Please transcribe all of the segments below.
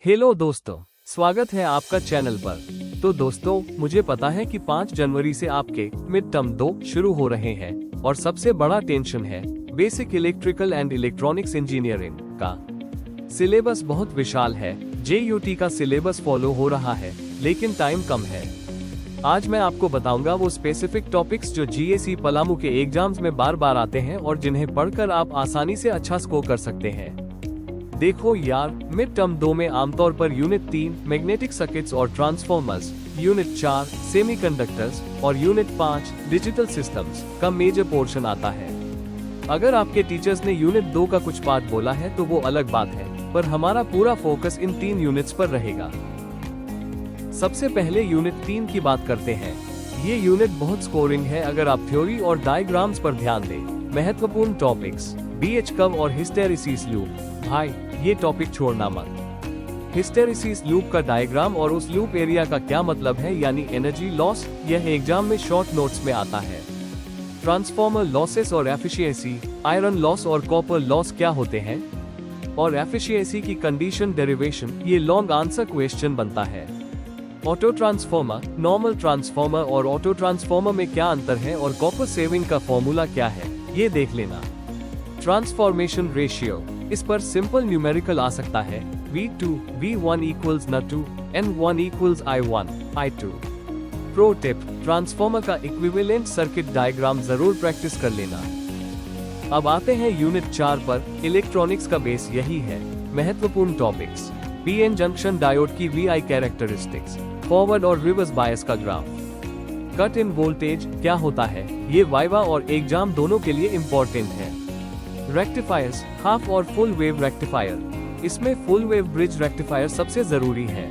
Hello दोस्तों, स्वागत है आपका चैनल पर। तो दोस्तों, मुझे पता है कि 5 जनवरी से आपके मिड टर्म 2 शुरू हो रहे हैं और सबसे बड़ा टेंशन है basic electrical and electronics engineering का। सिलेबस बहुत विशाल है। जेयूटी का सिलेबस फॉलो हो रहा है, लेकिन टाइम कम है। आज मैं आपको बताऊंगा वो स्पेसिफिक टॉपिक्स जो जीएसी पलामू के एग्जाम्स में बार बार आते हैं और जिन्हें पढ़कर आप आसानी से अच्छा स्कोर कर सकते हैं। देखो यार, मिड टर्म 2 में आमतौर पर यूनिट 3 मैग्नेटिक सर्किट्स और ट्रांसफॉर्मर्स, यूनिट 4 सेमीकंडक्टर्स और यूनिट 5 डिजिटल सिस्टम्स का मेजर पोर्शन आता है। अगर आपके टीचर्स ने यूनिट 2 का कुछ पार्ट बोला है तो वो अलग बात है, पर हमारा पूरा फोकस इन 3 यूनिट्स पर रहेगा। सबसे पहले यूनिट 3 की बात करते हैं। ये यूनिट बहुत स्कोरिंग है अगर आप थ्योरी और डायग्राम्स पर ध्यान दें। महत्वपूर्ण टॉपिक्स बीएच कर्व और हिस्टेरिसिस लूप। भाई, ये टॉपिक छोड़ना मत। हिस्टेरिसिस लूप का डायग्राम और उस लूप एरिया का क्या मतलब है, यानी एनर्जी लॉस, यह एग्जाम में शॉर्ट नोट्स में आता है। ट्रांसफॉर्मर लॉसेस और एफिशिएंसी, आयरन लॉस और कॉपर लॉस क्या होते हैं, और एफिशिएंसी की कंडीशन डेरिवेशन, ये लॉन्ग आंसर क्वेश्चन बनता है। ऑटो ट्रांसफॉर्मर, नॉर्मल ट्रांसफॉर्मर और ऑटो ट्रांसफॉर्मर में क्या अंतर है और कॉपर सेविंग का फॉर्मूला क्या है, ये देख लेना। ट्रांसफॉर्मेशन रेशियो, इस पर सिंपल न्यूमेरिकल आ सकता है। V2 V1 equals N2 N1 equals I1 I2। Pro tip, transformer का इक्विवेलेंट सर्किट डायग्राम जरूर प्रैक्टिस कर लेना। अब आते हैं यूनिट 4 पर। इलेक्ट्रॉनिक्स का बेस यही है। महत्वपूर्ण टॉपिक्स पीएन जंक्शन डायोड की VI कैरेक्टरिस्टिक्स, फॉरवर्ड और रिवर्स बायस का ग्राफ, कट इन वोल्टेज क्या होता है, ये वाइवा और एग्जाम दोनों के लिए इम्पोर्टेंट है। रेक्टिफायर्स, हाफ और फुल वेव रेक्टिफायर, इसमें फुल वेव ब्रिज रेक्टिफायर सबसे जरूरी है।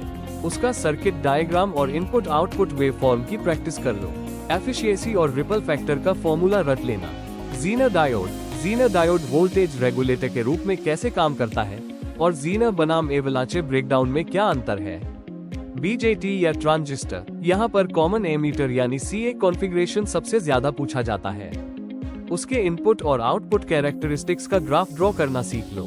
उसका सर्किट डायग्राम और इनपुट आउटपुट वेव फॉर्म की प्रैक्टिस कर लो। एफिशिएंसी और रिपल फैक्टर का फॉर्मूला रट लेना। जीनर डायोड वोल्टेज रेगुलेटर के रूप में कैसे काम करता है, और जीनर बनाम एवलांचे ब्रेकडाउन में क्या अंतर है। बीजेटी या ट्रांजिस्टर, यहाँ पर कॉमन एमीटर यानी CA कॉन्फ़िगरेशन सबसे ज्यादा पूछा जाता है। उसके इनपुट और आउटपुट कैरेक्टरिस्टिक्स का ग्राफ ड्रॉ करना सीख लो।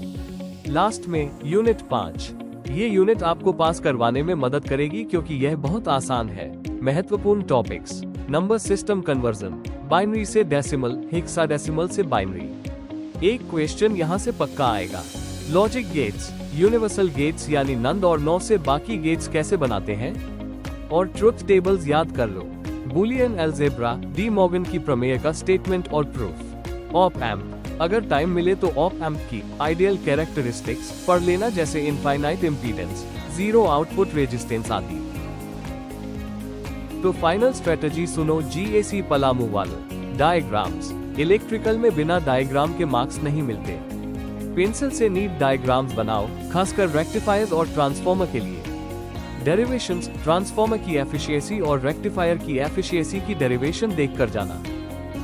लास्ट में यूनिट 5, ये यूनिट आपको पास करवाने में मदद करेगी क्योंकि यह बहुत आसान है। महत्वपूर्ण topics number system conversion, binary से डेसिमल, हेक्साडेसिमल से बाइनरी। एक क्वेश्चन यहाँ से पक्का आएगा। लॉजिक गेट्स, यूनिवर्सल गेट्स यानी नंद और नौ से बाकी गेट्स कैसे बनाते हैं, और ट्रुथ टेबल्स याद कर लो। बूलियन अलजेब्रा, डी मॉर्गन की प्रमेय का स्टेटमेंट और प्रूफ। ऑप एम्प, अगर टाइम मिले तो ऑप एम्प की आइडियल कैरेक्टरिस्टिक्स पढ़ लेना, जैसे infinite impedance, zero output resistance आदि। तो फाइनल स्ट्रेटजी सुनो जीएसी पलामू वालों। डायग्राम्स, इलेक्ट्रिकल में बिना डायग्राम के मार्क्स नहीं मिलते। पेंसिल से नीट डायग्राम्स बनाओ, खासकर रेक्टिफायर्स और ट्रांसफॉर्मर के लिए। डेरिवेशंस, ट्रांसफॉर्मर की एफिशिएंसी और रेक्टिफायर की एफिशिएंसी की डेरिवेशन देखकर जाना।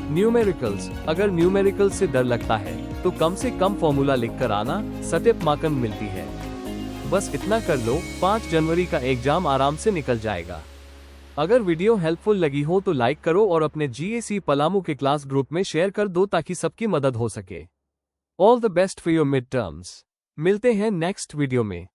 न्यूमेरिकल्स, अगर न्यूमेरिकल्स से डर लगता है तो कम से कम फॉर्मूला लिखकर आना, सटीक मार्कन मिलती है। बस इतना कर लो, 5 जनवरी का एग्जाम आराम से निकल जाएगा। अगर वीडियो हेल्पफुल लगी हो तो लाइक करो और अपने जीएसी पलामू के क्लास ग्रुप में शेयर कर दो ताकि सबकी मदद हो सके। All the best for your mid terms. मिलते हैं नेक्स्ट वीडियो में।